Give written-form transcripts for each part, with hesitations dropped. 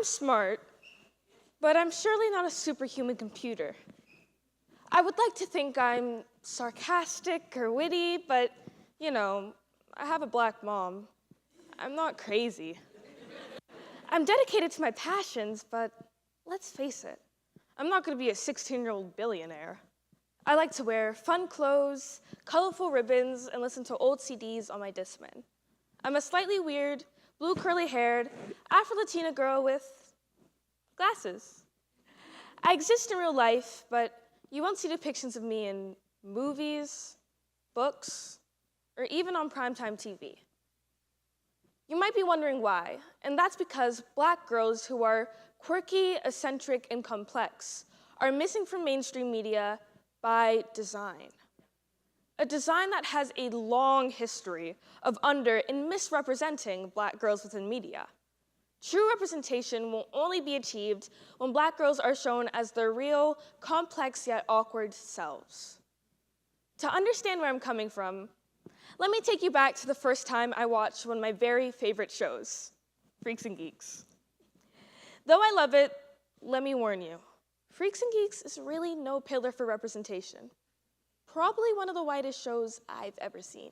smart, but I'm surely not a superhuman computer. I would like to think I'm sarcastic or witty, but, I have a black mom. I'm not crazy. I'm dedicated to my passions, but let's face it, I'm not going to be a 16-year-old billionaire. I like to wear fun clothes, colorful ribbons, and listen to old CDs on my Discman. I'm a slightly weird, blue curly-haired, Afro-Latina girl with glasses. I exist in real life, but you won't see depictions of me in movies, books, or even on primetime TV. You might be wondering why, and that's because black girls who are quirky, eccentric, and complex are missing from mainstream media by design. A design that has a long history of under and misrepresenting black girls within media. True representation will only be achieved when black girls are shown as their real, complex yet awkward selves. To understand where I'm coming from, let me take you back to the first time I watched one of my very favorite shows, Freaks and Geeks. Though I love it, let me warn you, Freaks and Geeks is really no pillar for representation. Probably one of the whitest shows I've ever seen.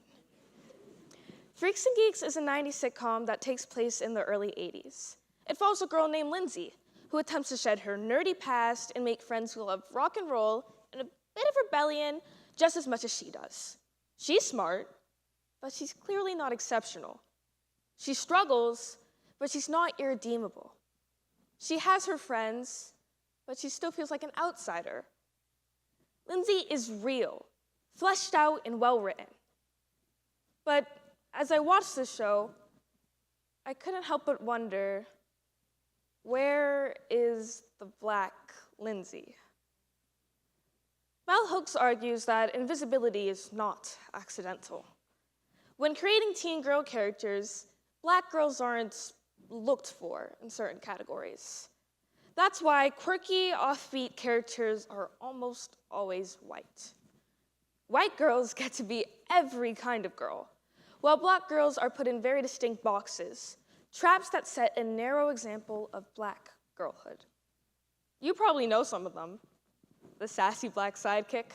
Freaks and Geeks is a 90s sitcom that takes place in the early 80s. It follows a girl named Lindsay, who attempts to shed her nerdy past and make friends who love rock and roll and a bit of rebellion just as much as she does. She's smart, but she's clearly not exceptional. She struggles, but she's not irredeemable. She has her friends, but she still feels like an outsider. Lindsay is real, fleshed out and well-written. But as I watched this show, I couldn't help but wonder, where is the black Lindsay? Bell Hooks argues that invisibility is not accidental. When creating teen girl characters, black girls aren't looked for in certain categories. That's why quirky, offbeat characters are almost always white. White girls get to be every kind of girl, while black girls are put in very distinct boxes, traps that set a narrow example of black girlhood. You probably know some of them. The sassy black sidekick,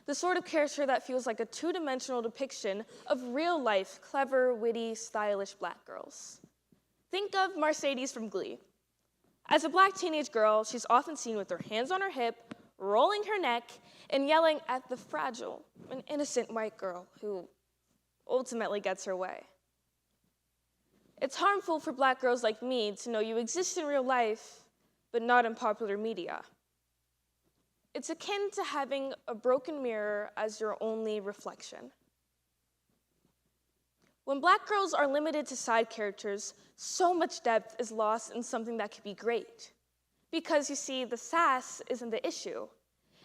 the sort of character that feels like a two-dimensional depiction of real-life, clever, witty, stylish black girls. Think of Mercedes from Glee. As a black teenage girl, she's often seen with her hands on her hip, rolling her neck, and yelling at the fragile and innocent white girl who ultimately gets her way. It's harmful for black girls like me to know you exist in real life, but not in popular media. It's akin to having a broken mirror as your only reflection. When black girls are limited to side characters, so much depth is lost in something that could be great. Because you see, the sass isn't the issue.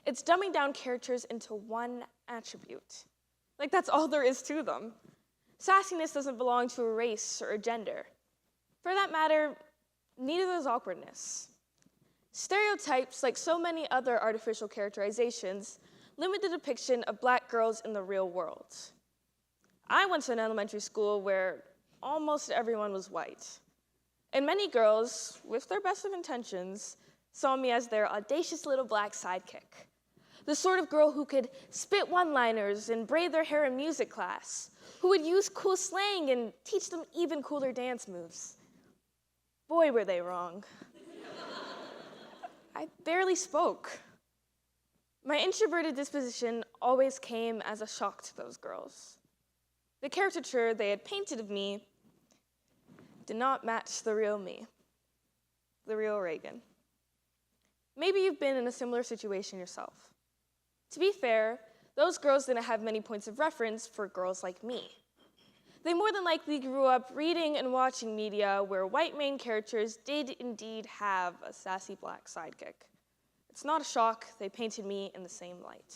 It's dumbing down characters into one attribute. Like that's all there is to them. Sassiness doesn't belong to a race or a gender. For that matter, neither does awkwardness. Stereotypes, like so many other artificial characterizations, limit the depiction of black girls in the real world. I went to an elementary school where almost everyone was white. And many girls, with their best of intentions, saw me as their audacious little black sidekick. The sort of girl who could spit one-liners and braid their hair in music class, who would use cool slang and teach them even cooler dance moves. Boy, were they wrong. I barely spoke. My introverted disposition always came as a shock to those girls. The caricature they had painted of me did not match the real me, the real Reagan. Maybe you've been in a similar situation yourself. To be fair, those girls didn't have many points of reference for girls like me. They more than likely grew up reading and watching media where white main characters did indeed have a sassy black sidekick. It's not a shock they painted me in the same light.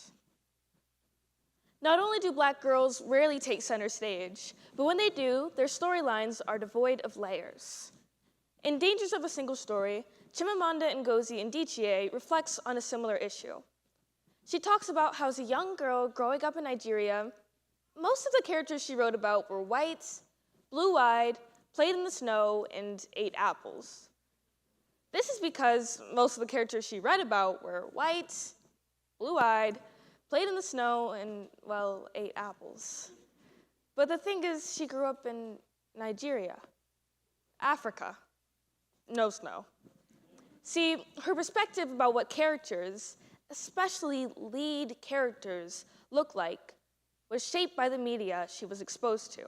Not only do black girls rarely take center stage, but when they do, their storylines are devoid of layers. In Dangers of a Single Story, Chimamanda Ngozi Adichie reflects on a similar issue. She talks about how as a young girl growing up in Nigeria, most of the characters she wrote about were white, blue-eyed, played in the snow, and ate apples. This is because most of the characters she read about were white, blue-eyed, played in the snow, and, well, ate apples. But the thing is, she grew up in Nigeria, Africa, no snow. See, her perspective about what characters, especially lead characters, look like was shaped by the media she was exposed to.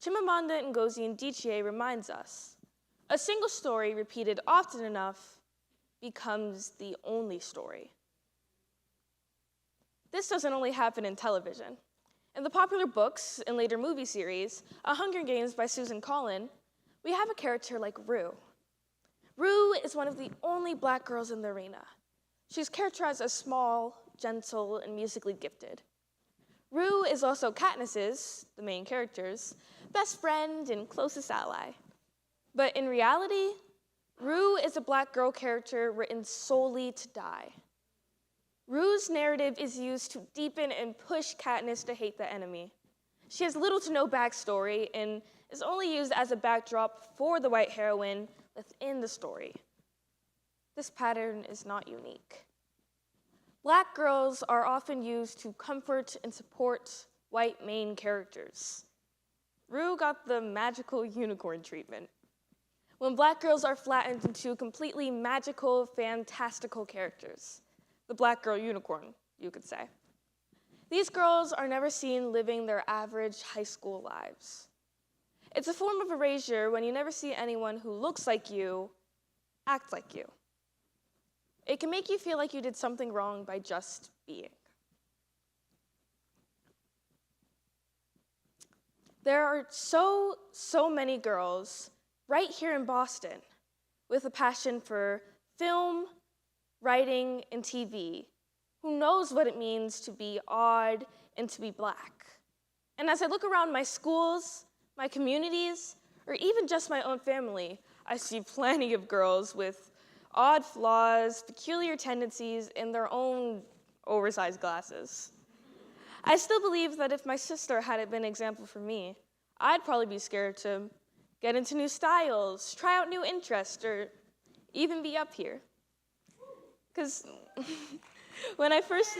Chimamanda Ngozi Adichie reminds us, a single story repeated often enough becomes the only story. This doesn't only happen in television. In the popular books and later movie series, A Hunger Games by Susan Collin, we have a character like Rue. Rue is one of the only Black girls in the arena. She's characterized as small, gentle, and musically gifted. Rue is also Katniss's, the main character's, best friend and closest ally. But in reality, Rue is a Black girl character written solely to die. Rue's narrative is used to deepen and push Katniss to hate the enemy. She has little to no backstory and is only used as a backdrop for the white heroine within the story. This pattern is not unique. Black girls are often used to comfort and support white main characters. Rue got the magical unicorn treatment. When Black girls are flattened into completely magical, fantastical characters. The Black girl unicorn, you could say. These girls are never seen living their average high school lives. It's a form of erasure when you never see anyone who looks like you, act like you. It can make you feel like you did something wrong by just being. There are so many girls right here in Boston with a passion for film, writing, and TV, who knows what it means to be odd and to be Black. And as I look around my schools, my communities, or even just my own family, I see plenty of girls with odd flaws, peculiar tendencies, and their own oversized glasses. I still believe that if my sister hadn't been an example for me, I'd probably be scared to get into new styles, try out new interests, or even be up here. Because when I first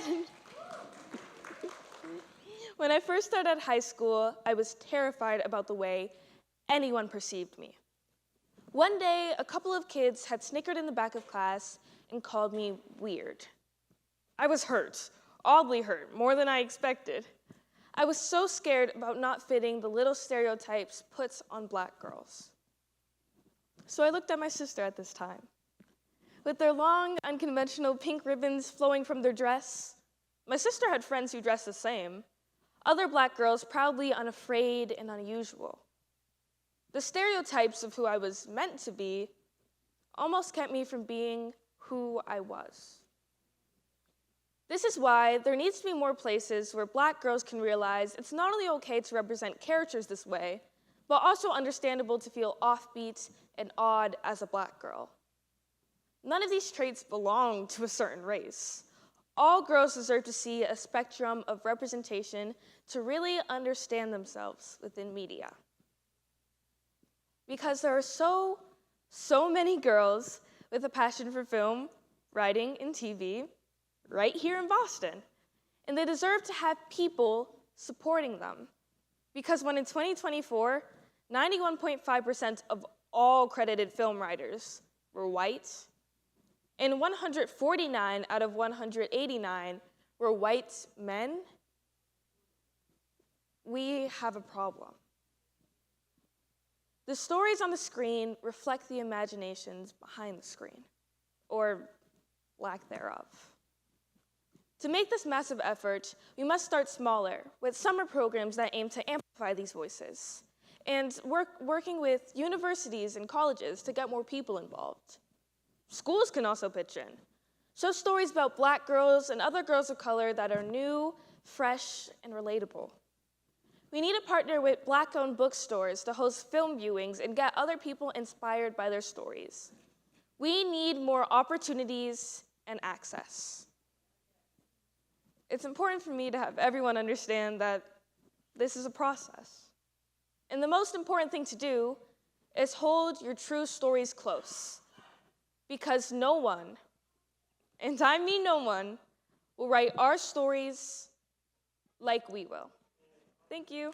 started high school, I was terrified about the way anyone perceived me. One day, a couple of kids had snickered in the back of class and called me weird. I was hurt, oddly hurt, more than I expected. I was so scared about not fitting the little stereotypes put on Black girls. So I looked at my sister at this time. With their long, unconventional pink ribbons flowing from their dress, my sister had friends who dressed the same. Other Black girls proudly unafraid and unusual. The stereotypes of who I was meant to be almost kept me from being who I was. This is why there needs to be more places where Black girls can realize it's not only okay to represent characters this way, but also understandable to feel offbeat and odd as a Black girl. None of these traits belong to a certain race. All girls deserve to see a spectrum of representation to really understand themselves within media. Because there are so many girls with a passion for film, writing, and TV right here in Boston. And they deserve to have people supporting them. Because when in 2024, 91.5% of all credited film writers were white, and 149 out of 189 were white men, we have a problem. The stories on the screen reflect the imaginations behind the screen, or lack thereof. To make this massive effort, we must start smaller, with summer programs that aim to amplify these voices, and working with universities and colleges to get more people involved. Schools can also pitch in. Show stories about Black girls and other girls of color that are new, fresh, and relatable. We need to partner with Black-owned bookstores to host film viewings and get other people inspired by their stories. We need more opportunities and access. It's important for me to have everyone understand that this is a process. And the most important thing to do is hold your true stories close. because no one, and I mean no one, will write our stories like we will. Thank you.